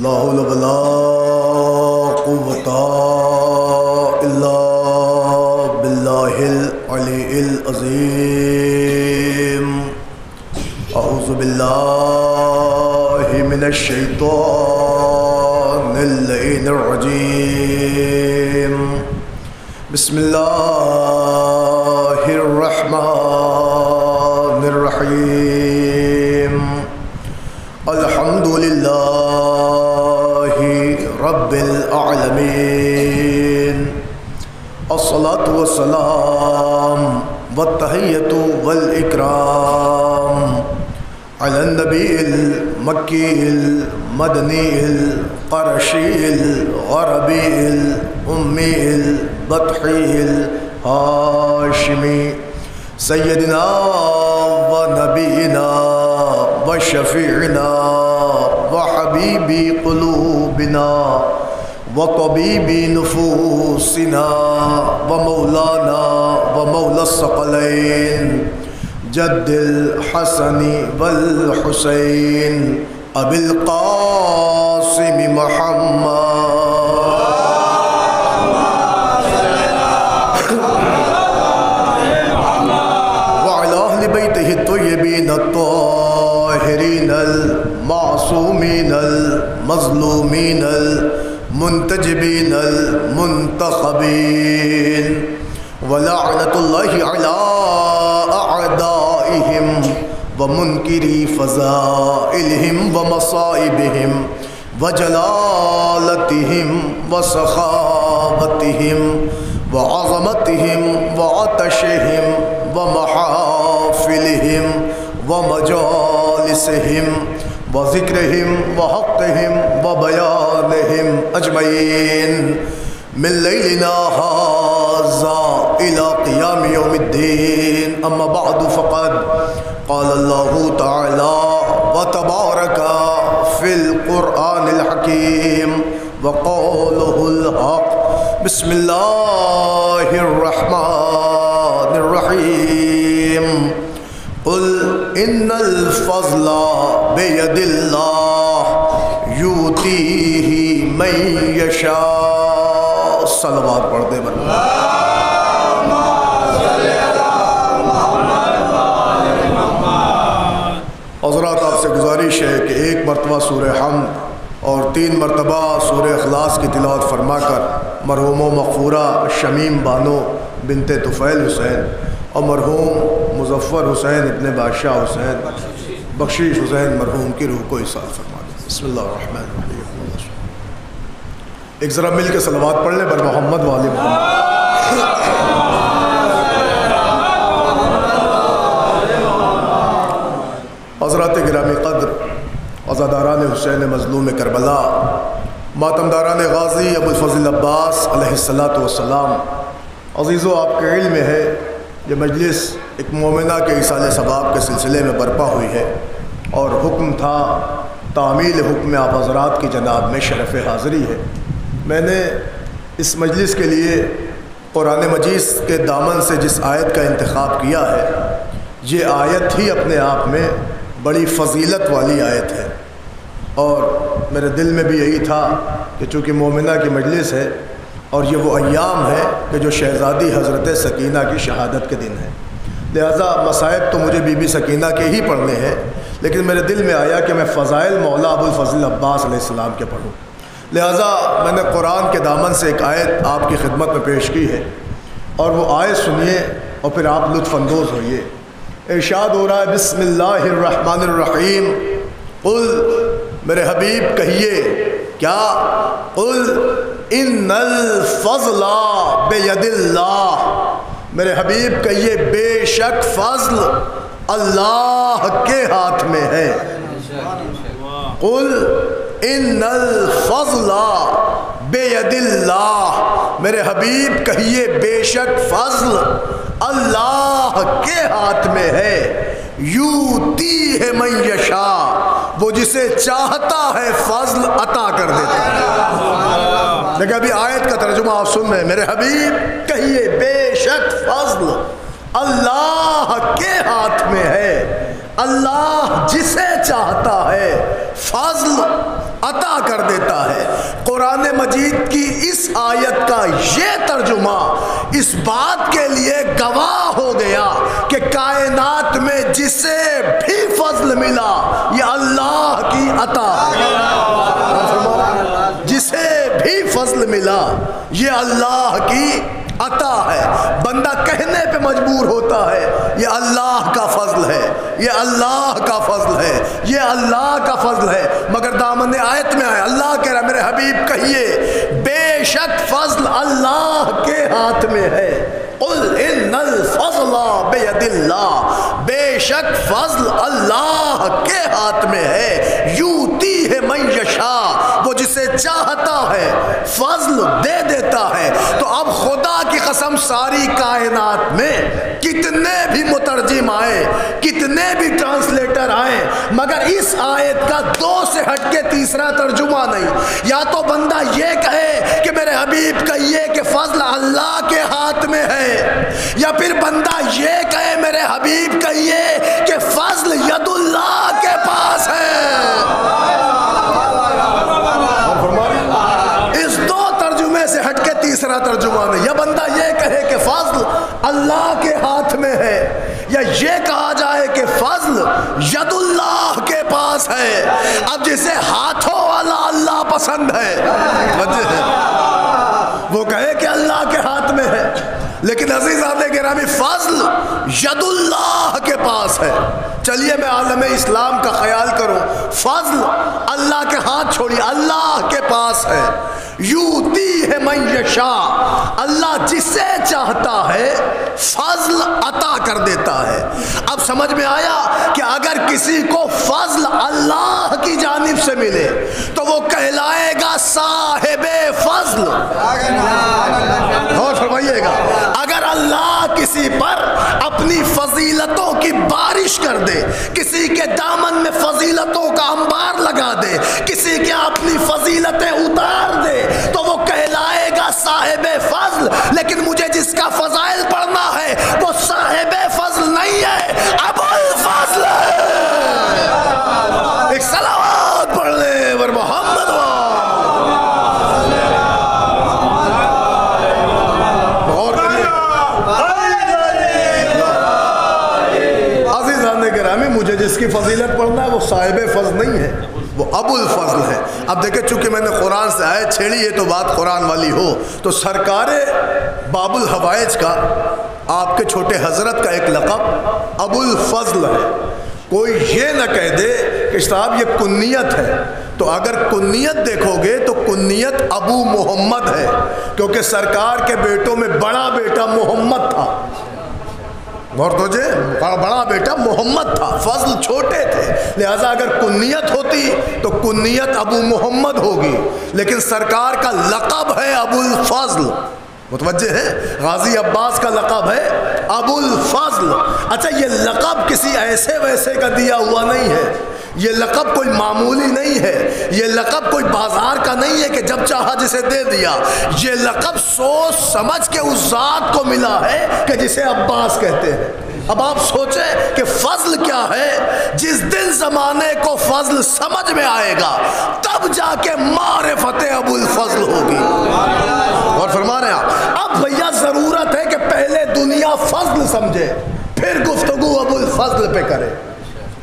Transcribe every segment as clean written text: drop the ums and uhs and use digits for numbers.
لا حول ولا قوة إلا بالله العلي العظيم. أعوذ بالله من الشيطان اللعين الرجيم. بسم الله الرحمن الرحيم. الحمد لله رب العالمين. الصلاة والسلام والتحية والإكرام على النبي المكي المدني القرشي الغربي الأمي البطحي الهاشمي سيدنا ونبينا وشفيعنا وحبيب قلوبنا وطبيب نفوسنا ومولانا ومولى الثقلين جد الحسن والحسين أبي القاسم محمد وعلى أهل بيته الطيبين الطاهرين المعصومين المظلومين المنتجبين المنتخبين ولعنة الله على أعدائهم ومنكري فضائلهم ومصائبهم وجلالتهم وسخاوتهم وعظمتهم وعطشهم ومحافلهم ومجالسهم وذكرهم وحقهم وبيانهم أجمعين من ليلنا هذا إلى قيام يوم الدين. أما بعد فقد قال الله تعالى وتبارك في القرآن الحكيم وقوله الحق. بسم الله الرحمن الرحيم. قل إن الفضل بيد الله يؤتيه من يشاء. صلوات پڑھتے بن حضرات، آپ سے گزارش ہے کہ ایک مرتبہ سورہ حمد اور 3 مرتبہ سورہ اخلاص کی تلاوت فرما کر مرحوم و مغفورہ شمیم بانو بنت طفیل حسین اور مرحوم مظفر حسین ابن بادشاہ حسین بخشیش حسین مرحوم کی روح کو ایصال فرما دیں. بسم اللہ الرحمن الرحیم. ایک ذرا مل کے صلوات پڑھ لیں بر محمد والی محمد. حضرات گرامی قدر، عزاداران حسین مظلوم کربلا، ماتمداران غازی ابو الفضل عباس علیہ السلام، عزیزو، آپ کے علم میں ہے یہ مجلس ایک مومنہ کے ایصال ثواب کے سلسلے میں برپا ہوئی ہے اور حکم تھا تعمیل حکم آپ حضرات کی جناب میں شرف حاضری ہے. میں نے اس مجلس کے لیے قرآن مجید کے دامن سے جس آیت کا انتخاب کیا ہے، یہ آیت ہی اپنے آپ میں بڑی فضیلت والی آیت ہے، اور میرے دل میں بھی یہی تھا کہ چونکہ مومنہ کی مجلس ہے اور یہ وہ ایام ہے کہ جو شہزادی حضرت سکینہ کی شہادت کے دن ہے، لہذا مصائب تو مجھے بی بی سکینہ کے ہی پڑھنے ہیں، لیکن میرے دل میں آیا کہ میں فضائل مولا ابو الفضل عباس علیہ السلام کے پڑھوں. لہذا میں نے قرآن کے دامن سے ایک آیت آپ کی خدمت میں پیش کی ہے، اور وہ آیت سنیے اور پھر آپ لطف اندوز ہوئیے. ارشاد ہو رہا ہے بسم اللہ الرحمن الرحیم. قل، میرے حبیب کہیے، کیا؟ قل ان الفضل بید اللہ، میرے حبیب کہیے بے شک فضل اللہ کے ہاتھ میں ہے. قل ان الفضل بید اللہ، میرے حبیب کہیے بے شک فضل اللہ کے ہاتھ میں ہے. یوتی ہے من یشاء، وہ جسے چاہتا ہے فضل عطا کر دیتا ہے. لیکن ابھی آیت کا ترجمہ آپ سن رہے ہیں. میرے حبیب کہیے بے شک فضل اللہ کے ہاتھ میں ہے. اللہ جسے چاہتا ہے فضل عطا کر دیتا ہے۔ قرآن مجید کی اس آیت کا یہ ترجمہ اس بات کے لیے گواہ ہو گیا کہ کائنات میں جسے بھی فضل ملا یہ اللہ کی عطا ہے۔ جسے بھی فضل ملا یہ اللہ کی عطا ہے۔ بندہ کہنے پہ مجبور ہوتا ہے یہ اللہ کا فضل ہے، یہ اللہ کا فضل ہے، یہ اللہ کا فضل ہے، مگر دامن آیت میں آئے اللہ کہہ رہا میرے حبیب کہیے بے شک فضل اللہ کے ہاتھ میں ہے۔ قل ان الفضل بید اللہ، بے شک فضل اللہ کے ہاتھ میں ہے، یوتی ہے من یشاء، وہ جسے چاہتا ہے فضل دے دیتا ہے۔ تو اب خدا کی قسم ساری کائنات میں کتنے بھی مترجم آئے، کتنے بھی ٹرانسلیٹر آئے، مگر اس آیت کا دو سے ہٹ کے تیسرا ترجمہ نہیں۔ یا تو بندہ یہ کہے کہ میرے حبیب کہیے کہ فضل اللہ کے ہاتھ میں ہے، یا پھر بندہ یہ کہے میرے حبیب کہیے کہ فضل ید اللہ کے پاس ہے۔ اس دو ترجمے سے ہٹ کے تیسرا ترجمہ نہیں۔ یا بندہ یہ کہے کہ فضل اللہ کے ہاتھ میں ہے، یا یہ کہا جائے کہ فضل ید اللہ کے پاس ہے۔ اب جسے ہاتھوں والا اللہ پسند ہے وہ کہے کہ اللہ کے ہاتھ میں ہے، لیکن عزیزان گرامی فضل ید اللہ کے پاس ہے۔ چلیے میں عالم اسلام کا خیال کروں، فضل اللہ کے ہاتھ چھوڑیے، اللہ کے پاس ہے۔ یوتی ہے من یشاء، اللہ جسے چاہتا ہے فضل عطا کر دیتا ہے۔ اب سمجھ میں آیا کہ اگر کسی کو فضل اللہ کی جانب سے ملے تو وہ کہلائے گا صاحب فضل۔ غور فرمائیے گا، اگر اللہ کسی پر اپنی فضیلتوں کی بارش کر دے، کسی کے دامن میں فضیلتوں کا انبار لگا دے، کسی کے اپنی فضیلتیں اتار دے تو وہ کہلائے گا صاحب فضل۔ لیکن مجھے جس کا فضائل پڑھنا ہے وہ صاحب فضل نہیں ہے، ابو الفضل ہے۔ ایک صلوات پڑھ لے ور محمد مجھے جس کی فضیلت پڑھنا ہے وہ صاحب فضل نہیں ہے، وہ ابو الفضل ہے۔ اب دیکھیں چونکہ میں نے قرآن سے آیت چھیڑی ہے تو بات قرآن والی ہو، تو سرکار باب الحوائج کا آپ کے چھوٹے حضرت کا ایک لقب ابو الفضل ہے۔ کوئی یہ نہ کہہ دے کہ صاحب یہ کنیت ہے، تو اگر کنیت دیکھو گے تو کنیت ابو محمد ہے، کیونکہ سرکار کے بیٹوں میں بڑا بیٹا محمد تھا، بڑا بیٹا محمد تھا، فضل چھوٹے تھے، لہذا اگر کنیت ہوتی تو کنیت ابو محمد ہوگی، لیکن سرکار کا لقب ہے ابو الفضل۔ متوجہ ہے؟ غازی عباس کا لقب ہے ابو الفضل۔ اچھا یہ لقب کسی ایسے ویسے کا دیا ہوا نہیں ہے، یہ لقب کوئی معمولی نہیں ہے، یہ لقب کوئی بازار کا نہیں ہے کہ جب چاہا جسے دے دیا، یہ لقب سوچ سمجھ کے اس ذات کو ملا ہے کہ جسے عباس کہتے ہیں۔ اب آپ سوچیں کہ فضل کیا ہے، جس دن زمانے کو فضل سمجھ میں آئے گا تب جا کے معرفت ابو الفضل ہوگی۔ اور فرما رہے ہیں آپ اب بھیا ضرورت ہے کہ پہلے دنیا فضل سمجھے پھر گفتگو ابو الفضل پہ کرے۔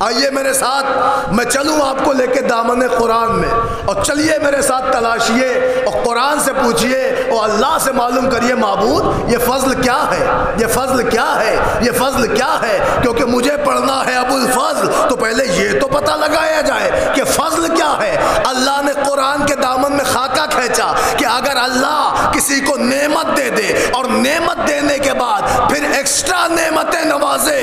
آئیے میرے ساتھ میں چلوں آپ کو لے کے دامن قرآن میں، اور چلیے میرے ساتھ تلاشیے اور قرآن سے پوچھئے اور اللہ سے معلوم کریے معبود یہ فضل کیا ہے، یہ فضل کیا ہے، یہ فضل کیا ہے، کیونکہ مجھے پڑھنا ہے ابو الفضل تو پہلے یہ تو پتہ لگایا جائے کہ فضل کیا ہے۔ اللہ نے قرآن کے دامن میں خاکہ کھینچا کہ اگر اللہ کسی کو نعمت دے دے اور نعمت دینے کے بعد پھر ایکسٹرا نعمتیں نوازے،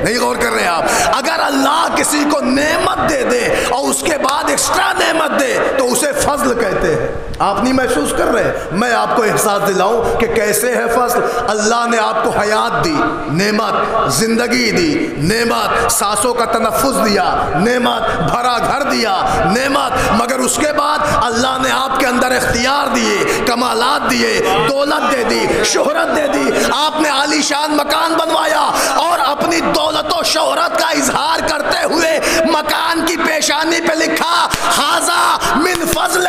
نہیں غور کر رہے ہیں آپ، اگر اللہ کسی کو نعمت دے دے اور اس کے بعد ایکسٹرا نعمت دے تو اسے فضل کہتے ہیں۔ آپ نہیں محسوس کر رہے؟ میں آپ کو احساس دلاؤں کہ کیسے ہے فضل۔ اللہ نے آپ کو حیات دی، نعمت، زندگی دی، نعمت، سانسوں کا تنفس دیا، نعمت، بھرا گھر دیا، نعمت، مگر اس کے بعد اللہ نے آپ کے اندر اختیار دیے، کمالات دیے، دولت دے دی، شہرت دے دی، آپ نے عالی شان مکان بنوایا اور اپنی دولت و شہرت کا اظہار کرتے ہوئے مکان کی پیشانی پہ لکھا ھذا من فضل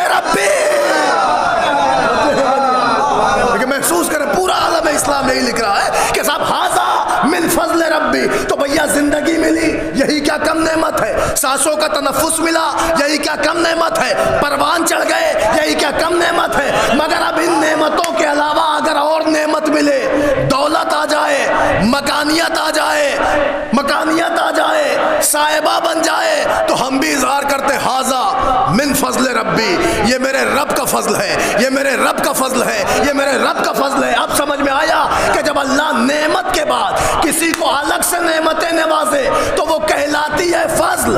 سانسوں کا تنفس ملا، یہی کیا کم نعمت ہے؟ پروان چڑھ گئے، یہی کیا کم نعمت ہے؟ مگر اب ان نعمتوں کے علاوہ اگر اور نعمت ملے، دولت آ جائے، مکانیت آ جائے، صاحبہ بن جائے، تو ہم بھی اظہار کرتے ھذا من فضل ربی، یہ میرے رب کا فضل ہے، یہ میرے رب کا فضل ہے، یہ میرے رب کا فضل ہے۔ اب سمجھ میں آیا کہ جب اللہ نعمت کے بعد کسی کو الگ سے نعمتیں نوازے تو وہ کہلاتی ہے فضل۔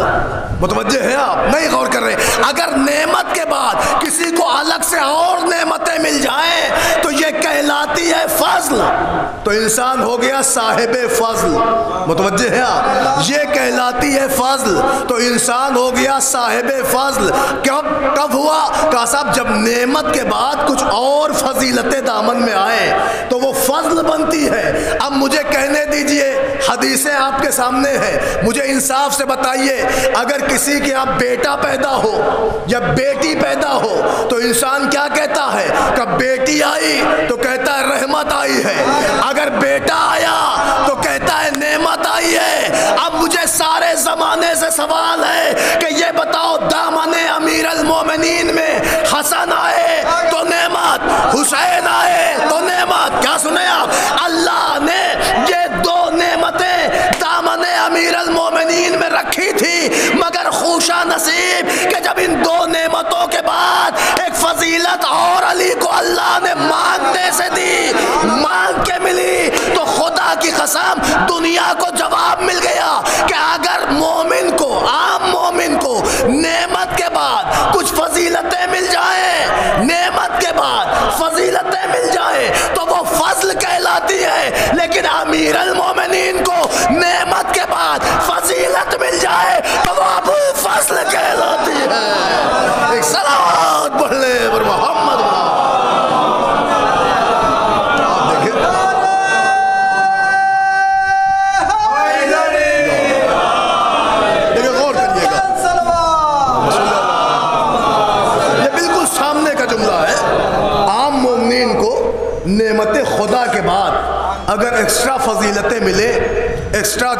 متوجہ ہے آپ؟ نہیں غور کر رہے؟ اگر نعمت کے بعد کسی کو الگ سے اور نعمتیں مل جائیں تو یہ کہلاتی ہے فضل، تو انسان ہو گیا صاحب فضل۔ متوجہ ہے آپ؟ یہ کہلاتی ہے فضل، تو انسان ہو گیا صاحب فضل۔ کب ہوا؟ کہا صاحب جب نعمت کے بعد کچھ اور فضیلتیں دامن میں آئے تو وہ فضل بنتی ہے۔ اب مجھے کہنے دیجئے، حدیثیں آپ کے سامنے ہیں، مجھے انصاف سے بتائیے، اگر کسی کے اب بیٹا پیدا ہو یا بیٹی پیدا ہو تو انسان کیا کہتا ہے؟ کہ بیٹی آئی تو کہتا ہے رحمت آئی ہے، اگر بیٹا آیا تو کہتا ہے نعمت آئی ہے۔ اب مجھے سارے زمانے سے سوال ہے کہ یہ بتاؤ، دامن امیر المومنین میں حسن آئے تو نعمت، حسین آئے تو نعمت۔ کیا سنیں آپ؟ اللہ نے یہ دو نعمتیں دامن امیر المومنین میں رکھی تھی، مگر خوشا نصیب کہ جب ان دو نعمتوں کے بعد ایک فضیلت اور علی کو اللہ نے مانگنے سے دی، مانگ کے ملی، تو خدا کی قسم دنیا کو جواب مل گیا کہ اگر مومن کو، عام مومن کو نعمت کے بعد کچھ فضیلتیں مل جائیں، نعمت کے بعد فضیلتیں مل جائیں تو وہ فضل کہلاتی ہے، لیکن امیر المومنین کو نعمت کے بعد فضیلت مل جائے تو وہ ابو فضل کہلاتی ہے۔ ایک صلوات پڑھ لے پر محمد۔ نعمت خدا کے بعد اگر ایکسٹرا فضیلتیں ملے، ایکسٹرا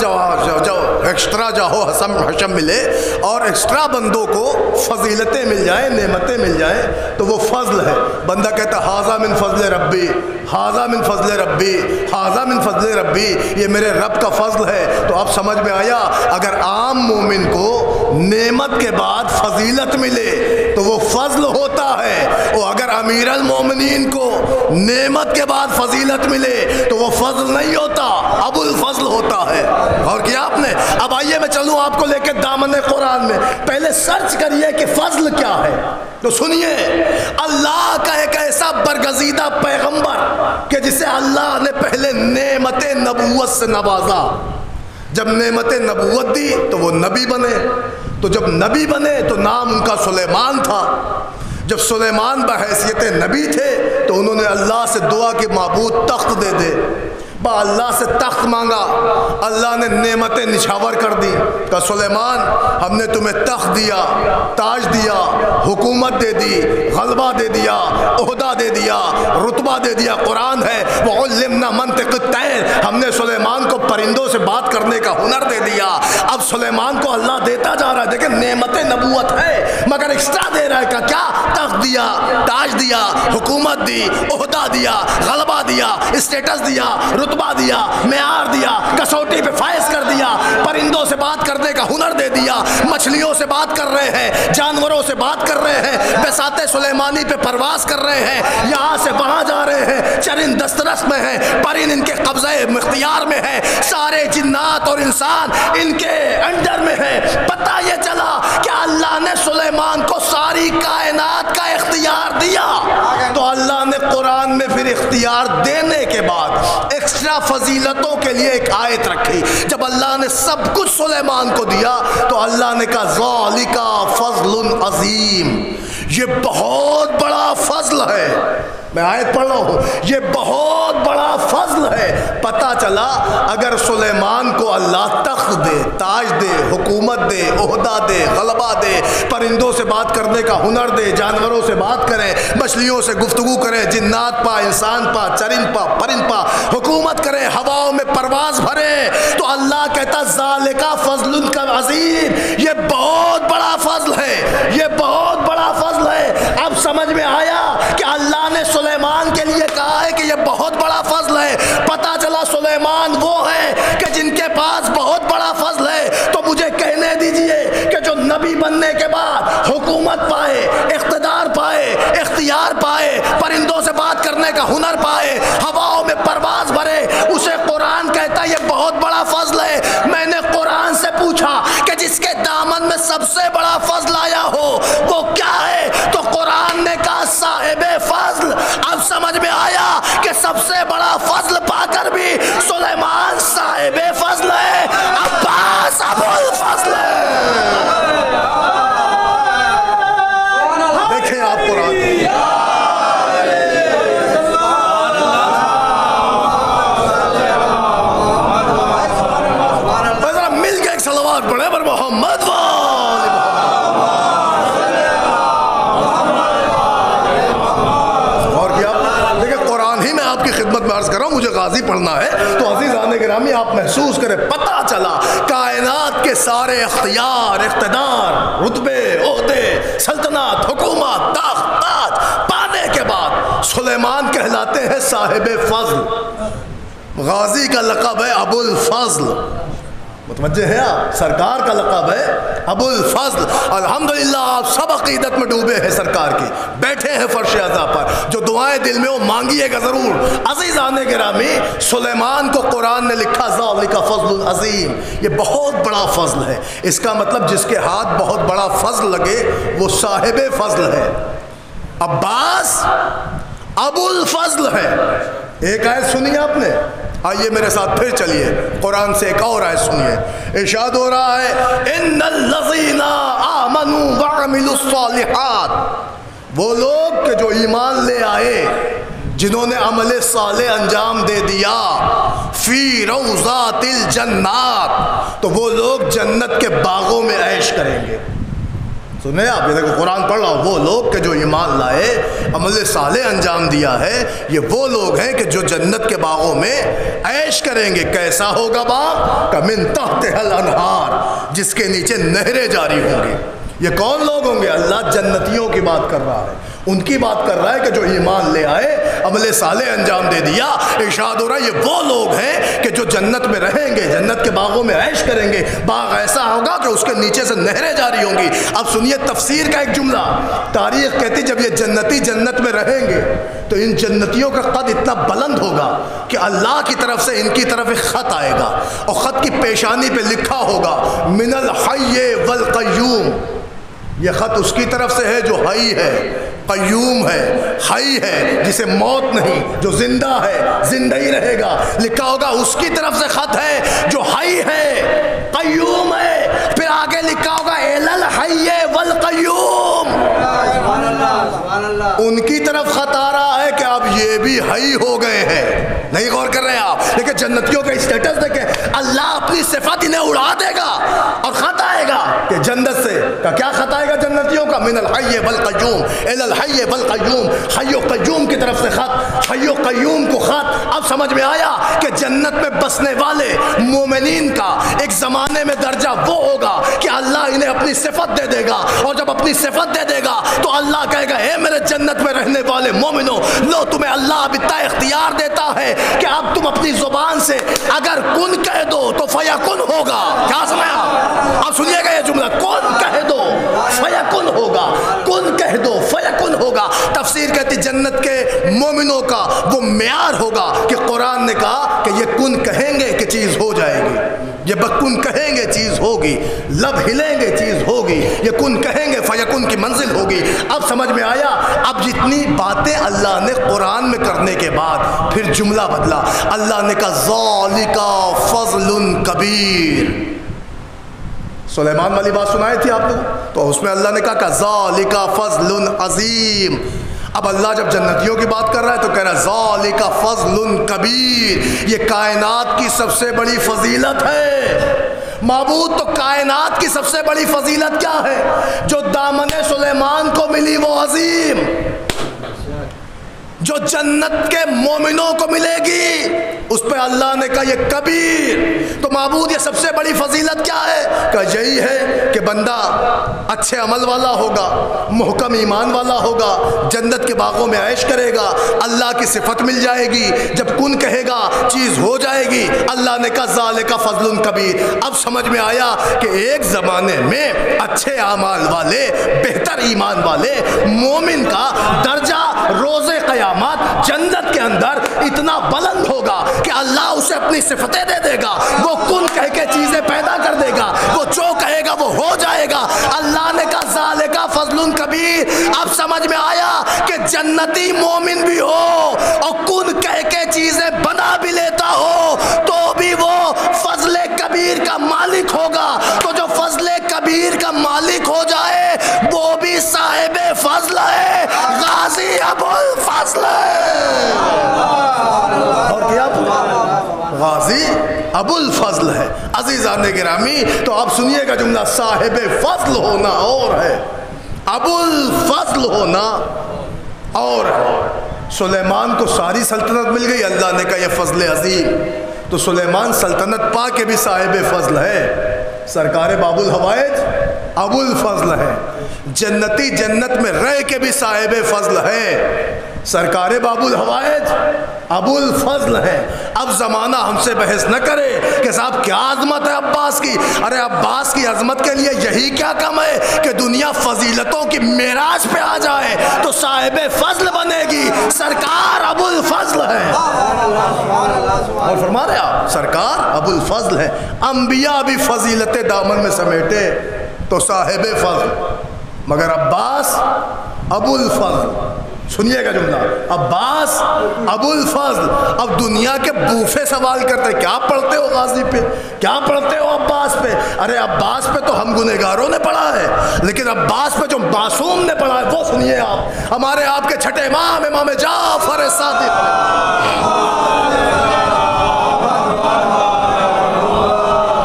جاہو حشم ملے اور ایکسٹرا بندوں کو فضیلتیں مل جائیں، نعمتیں مل جائیں تو وہ فضل ہے۔ بندہ کہتا ہے ھذا من فضل ربی، ھذا من فضل ربی، ھذا من فضل ربی، یہ میرے رب کا فضل ہے۔ تو اب سمجھ میں آیا، اگر عام مومن کو نعمت کے بعد فضیلت ملے تو وہ فضل ہوتا ہے، اور اگر امیر المومنین کو نعمت کے بعد فضیلت ملے تو وہ فضل نہیں ہوتا، ابو الفضل ہوتا ہے۔ اور کیا آپ نے؟ اب آئیے میں چلوں آپ کو لے کے دامن قرآن میں، پہلے سرچ کریے کہ فضل کیا ہے تو سنیے۔ اللہ کا ایک ایسا برگزیدہ پیغمبر کہ جسے اللہ نے پہلے نعمت نبوت سے نوازا، جب نعمت نبوت دی تو وہ نبی بنے، تو جب نبی بنے تو نام ان کا سلیمان تھا۔ جب سلیمان بحیثیت نبی تھے تو انہوں نے اللہ سے دعا کہ معبود تخت دے دے، با اللہ سے تخت مانگا، اللہ نے نعمتیں نچھاور کر دی۔ کہ سلیمان ہم نے تمہیں تخت دیا، تاج دیا، حکومت دے دی، غلبہ دے دیا، عہدہ دے دیا، رتبہ دے دیا۔ قرآن ہے وَعُلِّمْنَا مَنْطِقَ الطَّيْرِ، ہم نے سلیمان کو پرندوں سے بات کرنے کا ہنر دے دیا۔ اب سلیمان کو اللہ دیتا جا رہا ہے، دیکھیں نعمت نبوت ہے مگر ایکسٹرا دے رہا ہے۔ کہ کیا؟ تخت دیا، تاج دیا، حکومت دی، عہدہ دیا، غلبہ دیا، اسٹیٹس دیا، رتبہ دیا، معیار دیا، کسوٹی پہ فائز کر دیا، پرندوں سے بات کرنے کا ہنر دے دیا، مچھلیوں سے بات کر رہے ہیں، جانوروں سے بات کر رہے ہیں، بساط سلیمانی پہ پرواز کر رہے ہیں، یہاں سے وہاں جا رہے ہیں، چرند دسترس میں ہیں، پرند ان کے قبضے اختیار میں ہیں، سارے جنات اور انسان ان کے انڈر میں ہیں۔ پتہ یہ چلا کہ اللہ نے سلیمان کو ساری کائنات کا اختیار دیا، تو اللہ نے قرآن میں پھر اختیار دینے کے بعد ایکسٹرا فضیلتوں کے لیے ایک آیت رکھی۔ جب اللہ نے سب کچھ سلیمان کو دیا تو اللہ نے کہا ذالک فضل عظیم، یہ بہت بڑا فضل ہے۔ میں آیت پڑھ رہا ہوں، یہ بہت بڑا فضل ہے۔ پتہ چلا اگر سلیمان کو اللہ تخت دے، تاج دے، حکومت دے، عہدہ دے، غلبہ دے، پرندوں سے بات کرنے کا ہنر دے، جانوروں سے بات کرے، مچھلیوں سے گفتگو کرے، جنات پا، انسان پا، چرند پا، پرند پا، حکومت کرے، ہواؤں میں پرواز بھرے، تو اللہ کہتا ذالک فضل عظیم، یہ بہت بڑا فضل ہے، یہ بہت بڑا فضل ہے۔ اب سمجھ میں آیا کہ اللہ نے سلیمان کے لیے کہا ہے کہ یہ بہت بڑا فضل ہے۔ پتہ چلا سلیمان وہ ہے کہ جن کے پاس بہت بڑا فضل ہے، تو مجھے کہنے دیجئے کہ جو نبی بننے کے بعد حکومت پائے، اقتدار پائے، اختیار پائے، پرندوں سے بات کرنے کا ہنر پائے، ہواؤں میں پرواز بھرے، اسے قرآن کہتا ہے یہ بہت بڑا فضل ہے۔ میں نے قرآن سے پوچھا کہ جس کے دامن میں سب سے بڑا فضل آیا ہو وہ کیا ہے، تو قرآن نے کہا صاحب فضل۔ اب سمجھ میں آیا کہ سب سے بڑا فضل پا کر بھی سلیمان صاحب فضل ہے، عباس ابو الفضل ہے۔ دیکھیں آپ قرآن مل کے ایک صلوات پڑھے پر محمد خدمت میں عرض کر رہا ہوں، مجھے غازی پڑھنا ہے تو عزیزان گرامی آپ محسوس کریں۔ پتہ چلا کائنات کے سارے اختیار، اقتدار، رتبے، عہدے، سلطنت، حکومت، تخت، تاج پانے کے بعد سلیمان کہلاتے ہیں صاحب فضل۔ غازی کا لقب ہے ابو الفضل، متوجہ ہے آپ؟ سرکار کا لقب ہے ابو الفضل۔ الحمدللہ آپ سب عقیدت میں ڈوبے ہیں سرکار کی، بیٹھے ہیں فرش عزا پر، جو دعائیں دل میں ہو مانگیے گا ضرور۔ عزیزان گرامی سلیمان کو قرآن نے لکھا ذالک فضل عظیم، یہ بہت بڑا فضل ہے۔ اس کا مطلب جس کے ہاتھ بہت بڑا فضل لگے وہ صاحب فضل ہے۔ عباس ابو الفضل ہے۔ ایک آیت سنی آپ نے؟ آئیے میرے ساتھ پھر چلیے قرآن سے ایک اور آیت سنیے۔ ارشاد ہو رہا ہے ان الذین آمنوا وعملوا الصالحات، وہ لوگ کہ جو ایمان لے آئے، جنہوں نے عمل صالح انجام دے دیا، فی روضات الجنات، تو وہ لوگ جنت کے باغوں میں عیش کریں گے۔ سنیں آپ، یہ دیکھو قرآن پڑھ رہا ہوں، وہ لوگ کہ جو ایمان لائے، عمل صالح انجام دیا ہے، یہ وہ لوگ ہیں کہ جو جنت کے باغوں میں عیش کریں گے۔ کیسا ہوگا باغ؟ کمن تحتہا الانہار، جس کے نیچے نہریں جاری ہوں گی۔ یہ کون لوگ ہوں گے؟ اللہ جنتیوں کی بات کر رہا ہے، ان کی بات کر رہا ہے کہ جو ایمان لے آئے، عمل صالح انجام دے دیا۔ ارشاد ہو رہا ہے یہ وہ لوگ ہیں کہ جو جنت میں رہیں گے، جنت کے باغوں میں عیش کریں گے۔ باغ ایسا ہوگا کہ اس کے نیچے سے نہریں جاری ہوں گی۔ اب سنیے تفسیر کا ایک جملہ، تاریخ کہتی جب یہ جنتی جنت میں رہیں گے تو ان جنتیوں کا قد اتنا بلند ہوگا کہ اللہ کی طرف سے ان کی طرف ایک خط آئے گا، اور خط کی پیشانی پہ لکھا ہوگا من الحی والقیوم۔ یہ خط اس کی طرف سے ہے جو حی ہے، قیوم ہے، حی ہے، جسے موت نہیں، جو زندہ ہے، زندہ ہی رہے گا۔ لکھا ہوگا اس کی طرف سے خط ہے جو حی ہے، قیوم ہے۔ پھر آگے لکھا ہوگا الی الحی والقیوم، ان کی طرف خط آ رہا ہے کہ اب یہ بھی حی ہو گئے ہیں۔ نہیں غور کر رہے آپ؟ لیکن جنتیوں کا اسٹیٹس دیکھیں، اللہ اپنی صفت انہیں اڑا دے گا اور خط آئے گا کہ جنت سے کا کیا خط آئے گا جنتیوں کا؟ من الحی والقیوم الی الحی والقیوم، حی و قیوم کی طرف سے خط، حی و قیوم کو خط۔ اب سمجھ میں آیا کہ جنت میں بسنے والے مومنین کا ایک زمانے میں درجہ وہ ہوگا کہ اللہ انہیں اپنی صفت دے دے گا، اور جب اپنی صفت دے دے گا تو اللہ کہے گا اے میرے جنت میں رہنے والے مومنوں، لو تمہیں اللہ اب اتنا اختیار دیتا ہے کہ اب تم اپنی زبان سے اگر کن کہہ دو تو فیکن ہوگا۔ کیا سمجھا؟ اب سنیے گا یہ جملہ، کن کہہ دو فیکن ہوگا، کن کہہ دو فیکن ہوگا۔ تفسیر کہتی جنت کے مومنوں کا وہ معیار ہوگا کہ قرآن نے کہا کہ یہ کن کہیں گے کہ چیز ہو جائے گی، یہ بکن کہیں گے چیز ہوگی، لب ہلیں گے چیز ہوگی، یہ کن کہیں گے فیکن کی منزل ہوگی۔ اب سمجھ میں آیا؟ اب جتنی باتیں اللہ نے قرآن میں کرنے کے بعد پھر جملہ بدلا، اللہ نے کہا ذالک فضل کبیر، سلیمان والی بات سنائی تھی آپ لوگوں، تو اس میں اللہ نے کہا ذالک فضل عظیم۔ اب اللہ جب جنتیوں کی بات کر رہا ہے تو کہہ رہا ہے ذالک فضل کبیر، یہ کائنات کی سب سے بڑی فضیلت ہے۔ معبود تو کائنات کی سب سے بڑی فضیلت کیا ہے؟ جو دامن سلیمان کو ملی وہ عظیم، جو جنت کے مومنوں کو ملے گی اس پہ اللہ نے کہا یہ کبیر۔ تو معبود یہ سب سے بڑی فضیلت کیا ہے؟ کہ یہی ہے کہ بندہ اچھے عمل والا ہوگا، محکم ایمان والا ہوگا، جنت کے باغوں میں عیش کرے گا، اللہ کی صفت مل جائے گی، جب کن کہے گا چیز ہو جائے گی۔ اللہ نے کہا ذالک فضل کبیر۔ اب سمجھ میں آیا کہ ایک زمانے میں اچھے اعمال والے، بہتر ایمان والے مومن کا درجہ روز قیامت جنت کے اندر اتنا بلند ہوگا کہ اللہ اسے اپنی صفتیں دے دے گا، وہ کن کہہ کے چیزیں پیدا کر دے گا، وہ جو کہے گا وہ ہو جائے گا۔ اللہ نے کہا ذالک فضل کبیر۔ اب سمجھ میں آیا کہ جنتی مومن بھی ہو اور کن کہہ کے چیزیں بنا بھی لیتا ہو تو بھی وہ فضل کبیر کا مالک ہوگا۔ تو جو فضل کبیر کا مالک ہو جائے وہ بھی صاحب فضل ہے، غازی ابو الفضل ہے۔ اور کیا غازی ابو الفضل ہے۔ عزیزان گرامی، تو آپ سنیے گا جملہ، صاحب فضل ہونا اور ہے، ابو الفضل ہونا اور ہے۔ سلیمان کو ساری سلطنت مل گئی، اللہ نے کہا یہ فضل عظیم۔ تو سلیمان سلطنت پا کے بھی صاحب فضل ہے، سرکار باب الحوائج ابو الفضل ہے، جنتی جنت میں رہ کے بھی صاحب فضل ہے، سرکار باب الحوائج ابو الفضل ہے۔ اب زمانہ ہم سے بحث نہ کرے کہ صاحب کیا عظمت ہے عباس کی۔ ارے عباس کی عظمت کے لیے یہی کیا کم ہے کہ دنیا فضیلتوں کی معراج پہ آ جائے تو صاحب فضل بنے گی، سرکار ابو الفضل ہے۔ اور فرما رہے آپ سرکار ابو الفضل ہے۔ انبیاء بھی فضیلت دامن میں سمیٹے تو صاحب فضل، مگر عباس ابو الفضل۔ سنیے گا جملہ، عباس ابو الفضل۔ اب دنیا کے بوفے سوال کرتے کیا پڑھتے ہو غازی پہ، کیا پڑھتے ہو عباس پہ؟ ارے عباس پہ تو ہم گنہگاروں نے پڑھا ہے، لیکن عباس پہ جو معصوم نے پڑھا ہے وہ سنیے آپ، ہمارے آپ کے چھٹے امام امام جعفر صادق۔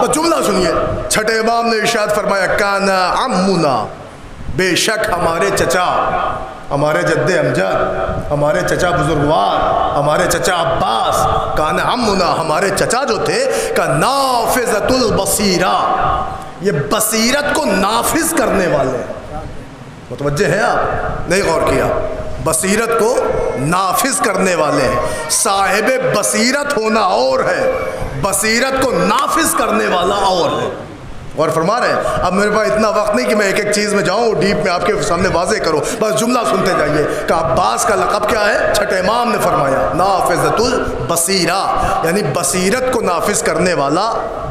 تو جملہ سنیے، چھٹے امام نے ارشاد فرمایا کان عمنا، بے شک ہمارے چچا، ہمارے جد امجد، ہمارے چچا بزرگوار، ہمارے چچا عباس، کان عمنا، ہمارے چچا جو تھے کا نافذۃ البصیرہ، یہ بصیرت کو نافذ کرنے والے۔ متوجہ ہیں آپ؟ نہیں غور کیا؟ بصیرت کو نافذ کرنے والے ہیں۔ صاحب بصیرت ہونا اور ہے، بصیرت کو نافذ کرنے والا اور ہے۔ اور فرما رہے ہیں، اب میرے پاس اتنا وقت نہیں کہ میں ایک ایک چیز میں جاؤں ڈیپ میں آپ کے سامنے واضح کروں، بس جملہ سنتے جائیے کہ عباس کا لقب کیا ہے؟ چھٹے امام نے فرمایا نافذۃ البصیرہ، یعنی بصیرت کو نافذ کرنے والا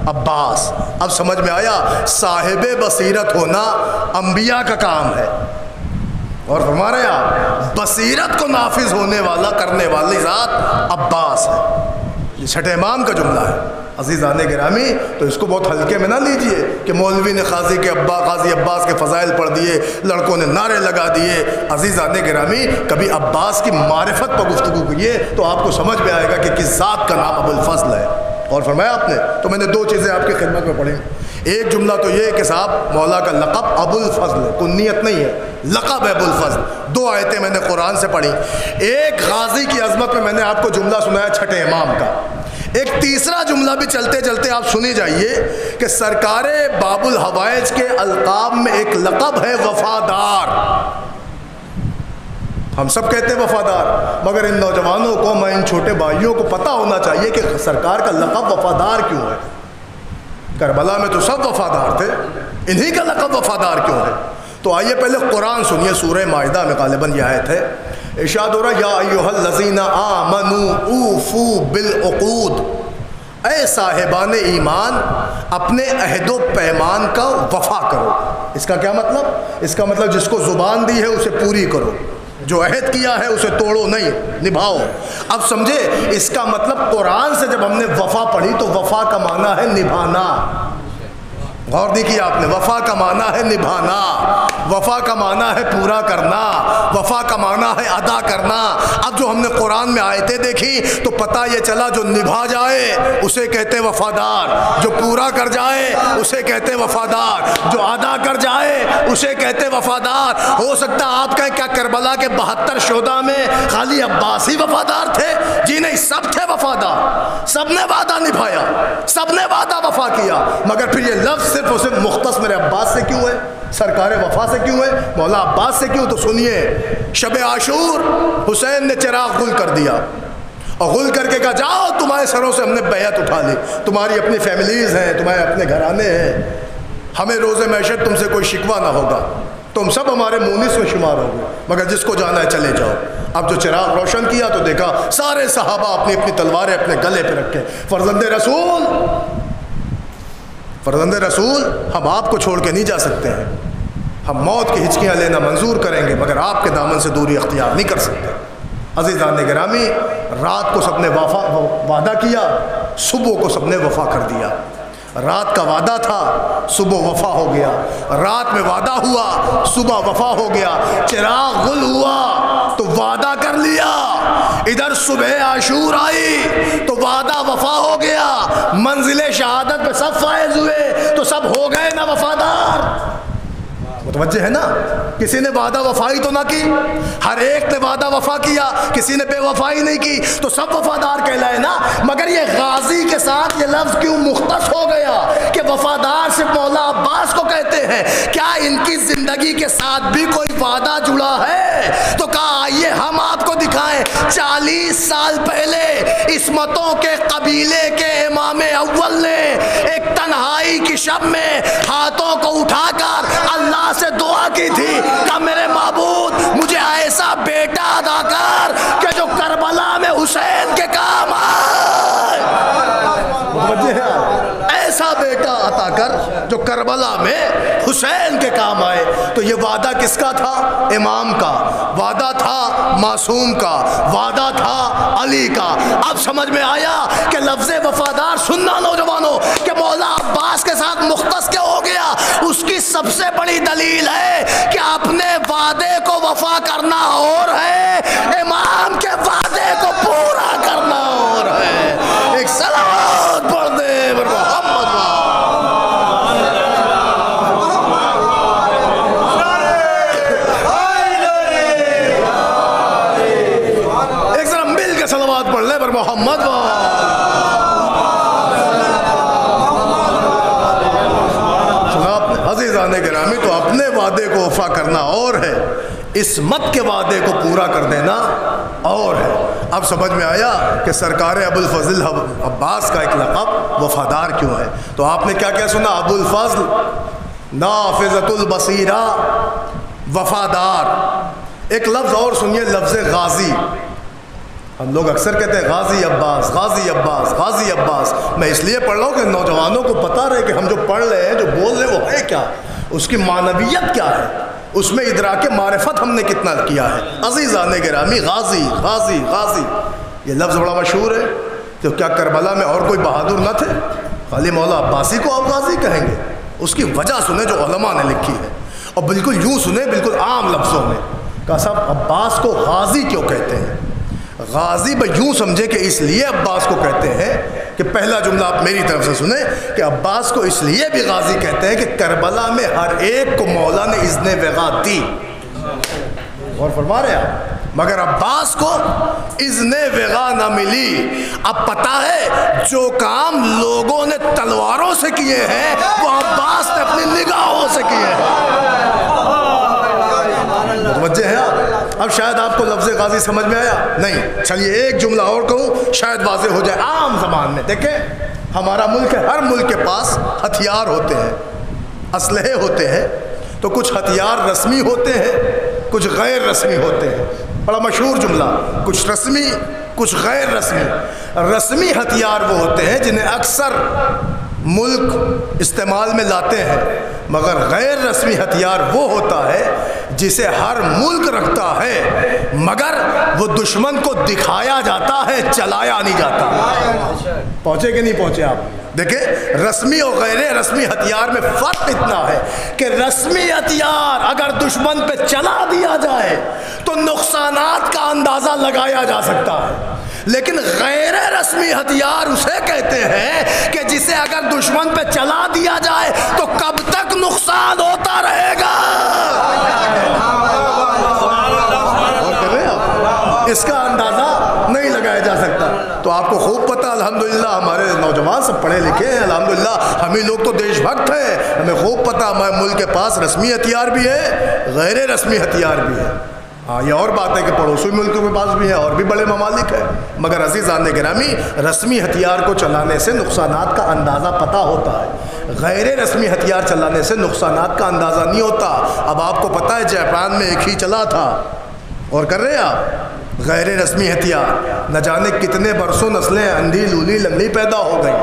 عباس۔ اب سمجھ میں آیا صاحب بصیرت ہونا انبیاء کا کام ہے، اور فرما رہے ہیں آپ بصیرت کو نافذ ہونے والا کرنے والی ذات عباس ہے۔ یہ چھٹے امام کا جملہ ہے۔ عزیزان گرامی، تو اس کو بہت ہلکے میں نہ لیجئے کہ مولوی نے قاضی عباس کے فضائل پڑھ دیے، لڑکوں نے نعرے لگا دیے۔ عزیزان گرامی، کبھی عباس کی معرفت پر گفتگو کیے تو آپ کو سمجھ میں آئے گا کہ کس ذات کا نام ابو الفضل ہے۔ اور فرمایا آپ نے، تو میں نے دو چیزیں آپ کی خدمت میں پڑھی۔ ایک جملہ تو یہ کہ صاحب مولا کا لقب ابو الفضل ہے، کنیت نہیں ہے، لقب ہے ابو الفضل۔ دو آیتیں میں نے قرآن سے پڑھی۔ ایک غازی کی عظمت میں نے آپ کو جملہ سنایا چھٹے امام کا۔ ایک تیسرا جملہ بھی چلتے چلتے آپ سنی جائیے کہ سرکار باب الحوائج کے القاب میں ایک لقب ہے وفادار۔ ہم سب کہتے ہیں وفادار، مگر ان نوجوانوں کو، میں ان چھوٹے بھائیوں کو پتہ ہونا چاہیے کہ سرکار کا لقب وفادار کیوں ہے۔ کربلا میں تو سب وفادار تھے، انہی کا لقب وفادار کیوں ہے؟ تو آئیے پہلے قرآن سنیے، سورہ مائدہ میں غالباً یہ آیت ہے، ارشاد ہو رہا یا ایھا الذین آمنوا اوفوا بالعقود، اے صاحبان ایمان اپنے عہد و پیمان کا وفا کرو۔ اس کا کیا مطلب؟ اس کا مطلب جس کو زبان دی ہے اسے پوری کرو، جو عہد کیا ہے اسے توڑو نہیں، نبھاؤ۔ اب سمجھے اس کا مطلب قرآن سے جب ہم نے وفا پڑھی تو وفا کا معنی ہے نبھانا۔ غور نہیں کیا آپ نے؟ وفا کا معنی ہے نبھانا، وفا کا معنی ہے پورا کرنا، وفا کا معنی ہے ادا کرنا۔ اب جو ہم نے قرآن میں آیتیں دیکھی تو پتہ یہ چلا جو نبھا جائے اسے کہتے وفادار، جو پورا کر جائے اسے کہتے وفادار، جو ادا کر جائے اسے کہتے وفادار۔ ہو سکتا آپ کہیں کیا کربلا کے 72 شہداء میں خالی عباس ہی وفادار تھے؟ جی نہیں، سب تھے وفادار، سب نے وعدہ نبھایا، سب نے وعدہ وفا کیا، مگر پھر یہ لفظ صرف اور صرف مختص میرے عباس سے کیوں ہے، سرکار وفا سے کیوں ہے، مولا عباس سے کیوں؟ تو سنیے، شب عاشور حسین نے چراغ غل کر دیا اور غل کر کے کہا جاؤ تمہارے سروں سے ہم نے بیعت اٹھا لی، تمہاری اپنی فیملیز ہیں، تمہارے اپنے گھرانے ہیں، ہمیں روز معیشت تم سے کوئی شکوہ نہ ہوگا، تم سب ہمارے مونس میں شمار ہوگے، مگر جس کو جانا ہے چلے جاؤ۔ اب جو چراغ روشن کیا تو دیکھا سارے صحابہ اپنی اپنی تلواریں اپنے گلے پہ رکھے، فرزند رسول ہم آپ کو چھوڑ کے نہیں جا سکتے ہیں، ہم موت کی ہچکیاں لینا منظور کریں گے مگر آپ کے دامن سے دوری اختیار نہیں کر سکتے۔ عزیزان گرامی، رات کو سب نے وعدہ کیا، صبح کو سب نے وفا کر دیا۔ رات کا وعدہ تھا، صبح وفا ہو گیا، رات میں وعدہ ہوا، صبح وفا ہو گیا، چراغ غل ہوا تو وعدہ کر لیا، ادھر صبح عاشور آئی تو وعدہ وفا ہو گیا، منزل شہادت پہ سب فائز ہوئے تو سب ہو گئے نا وفادار۔ متوجہ ہے نا؟ کسی نے وعدہ وفائی تو نہ کی، ہر ایک نے وعدہ وفا کیا، کسی نے بے وفائی نہیں کی، تو سب وفادار کہلائے نا۔ مگر یہ غازی کے ساتھ یہ لفظ کیوں مختص ہو گیا کہ وفادار صرف مولا عباس کو کہتے ہیں؟ کیا ان کی زندگی کے ساتھ بھی کوئی وعدہ جڑا ہے؟ تو کہا آئیے ہم آپ کو دکھائیں، 40 سال پہلے عصمتوں کے قبیلے کے امام اول نے ایک تنہائی کی شب میں ہاتھوں کو اٹھا کر اللہ سے دعا کی تھی کہ میرے معبود مجھے ایسا بیٹا عطا کر کہ جو کربلا میں حسین کے کام آئے، ایسا بیٹا عطا کر جو کربلا میں حسین کے کام آئے۔ تو یہ وعدہ کس کا تھا؟ امام کا وعدہ تھا، معصوم کا وعدہ تھا، علی کا۔ اب سمجھ میں آیا کہ لفظ وفادار سننا نوجوانوں کہ مولا عباس کے ساتھ مختص کیا ہو گیا؟ اس کی سب سے بڑی دلیل ہے کہ اپنے وعدے کو وفا کرنا اور ہے، امام کے وعدے کو پورا کرنا اور ہے۔ ایک صلوات پڑھ دے محمد۔ ایک ذرا مل کے صلوات پڑھ لے پر محمد۔ عزیزان گرامی، تو اپنے وعدے کو وفا کرنا اور ہے، عصمت کے وعدے کو پورا کر دینا اور ہے۔ اب سمجھ میں آیا کہ سرکار ابو الفضل عباس کا ایک لقب وفادار کیوں ہے۔ تو آپ نے کیا کیا سنا؟ ابو الفضل، نافذۃ البصیرہ، وفادار۔ ایک لفظ اور سنیے، لفظ غازی۔ ہم لوگ اکثر کہتے ہیں غازی عباس، غازی عباس، غازی عباس۔ میں اس لیے پڑھ رہا ہوں کہ نوجوانوں کو پتہ رہے کہ ہم جو پڑھ رہے ہیں، جو بول رہے ہیں، وہ ہے کیا، اس کی معنویت کیا ہے، اس میں ادراک معرفت ہم نے کتنا کیا ہے۔ عزیزان گرامی، غازی غازی غازی یہ لفظ بڑا مشہور ہے۔ تو کیا کربلا میں اور کوئی بہادر نہ تھے؟ خالی مولا عباسی کو آپ غازی کہیں گے؟ اس کی وجہ سنیں جو علماء نے لکھی ہے، اور بالکل یوں سنیں، بالکل عام لفظوں میں کہ صاحب عباس کو غازی کیوں کہتے ہیں؟ غازی بھائی یوں سمجھے کہ اس لیے عباس کو کہتے ہیں کہ پہلا جملہ آپ میری طرف سے سنیں کہ عباس کو اس لیے بھی غازی کہتے ہیں کہ کربلا میں ہر ایک کو مولا نے اذن وغا دی۔ غور فرما رہے ہیں آپ؟ مگر عباس کو اذن وغا نہ ملی۔ اب پتہ ہے جو کام لوگوں نے تلواروں سے کیے ہیں وہ عباس نے اپنی نگاہوں سے کیے ہیں۔ متوجہ ہیں آپ؟ اب شاید آپ کو لفظ غازی سمجھ میں آیا نہیں؟ چلیے ایک جملہ اور کہوں، شاید واضح ہو جائے عام زبان میں۔ دیکھیں ہمارا ملک ہے، ہر ملک کے پاس ہتھیار ہوتے ہیں، اسلحے ہوتے ہیں، تو کچھ ہتھیار رسمی ہوتے ہیں، کچھ غیر رسمی ہوتے ہیں۔ بڑا مشہور جملہ، کچھ رسمی کچھ غیر رسمی۔ رسمی ہتھیار وہ ہوتے ہیں جنہیں اکثر ملک استعمال میں لاتے ہیں، مگر غیر رسمی ہتھیار وہ ہوتا ہے جسے ہر ملک رکھتا ہے مگر وہ دشمن کو دکھایا جاتا ہے، چلایا نہیں جاتا۔ پہنچے کہ نہیں پہنچے آپ؟ دیکھیں رسمی اور غیر رسمی ہتھیار میں فرق اتنا ہے کہ رسمی ہتھیار اگر دشمن پہ چلا دیا جائے تو نقصانات کا اندازہ لگایا جا سکتا ہے، لیکن غیر رسمی ہتھیار اسے کہتے ہیں کہ جسے اگر دشمن پہ چلا دیا جائے تو کب تک نقصان ہوتا رہے گا، اس کا اندازہ نہیں لگایا جا سکتا۔ تو آپ کو خوب پتہ الحمدللہ ہمارے نوجوان سب پڑھے لکھے ہیں، الحمدللہ ہمیں لوگ تو دیش بھکت ہیں، ہمیں خوب پتہ ہمارے ملک کے پاس رسمی ہتھیار بھی ہے، غیر رسمی ہتھیار بھی ہے۔ ہاں یہ اور بات ہے کہ پڑوسی ملکوں کے پاس بھی ہے اور بھی بڑے ممالک ہیں، مگر عزیزان گرامی رسمی ہتھیار کو چلانے سے نقصانات کا اندازہ پتہ ہوتا ہے، غیر رسمی ہتھیار چلانے سے نقصانات کا اندازہ نہیں ہوتا۔ اب آپ کو پتہ ہے جاپان میں ایک ہی چلا تھا اور کر رہے ہیں آپ غیر رسمی ہتھیار، نہ جانے کتنے برسوں نسلیں اندھی لولی لنگڑی پیدا ہو گئیں،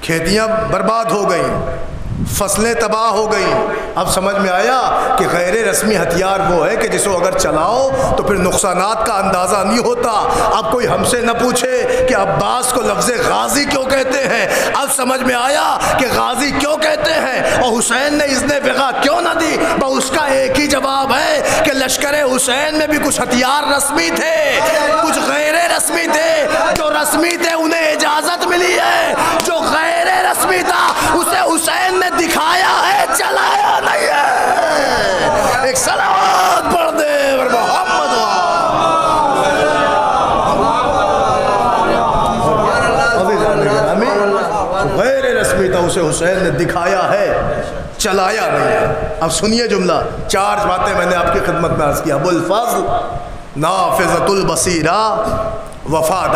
کھیتیاں برباد ہو گئیں، فصلیں تباہ ہو گئیں۔ اب سمجھ میں آیا کہ غیر رسمی ہتھیار وہ ہے کہ جسے اگر چلاؤ تو پھر نقصانات کا اندازہ نہیں ہوتا۔ اب کوئی ہم سے نہ پوچھے کہ عباس کو لفظ غازی کیوں کہتے ہیں، اب سمجھ میں آیا کہ غازی کیوں کہتے ہیں، اور حسین نے اذن بغا کیوں نہ دی، بس اس کا ایک ہی جواب ہے کہ لشکر حسین میں بھی کچھ ہتھیار رسمی تھے، کچھ غیر رسمی تھے، جو رسمی تھے انہیں اجازت ملی ہے، جو غیر رسمی تھا اسے حسین نے دکھایا ہے، چلایا نہیں ہے۔ ایک صلوات پڑھ دے اور محمد غیر رسمی تھا اسے حسین نے دکھایا ہے، چلایا نہیں ہے۔ اب سنیے جملہ، 4 باتیں میں نے آپ کی خدمت میں عرض کیا۔ ابو الفضل نافذۃ البصیرہ وفادار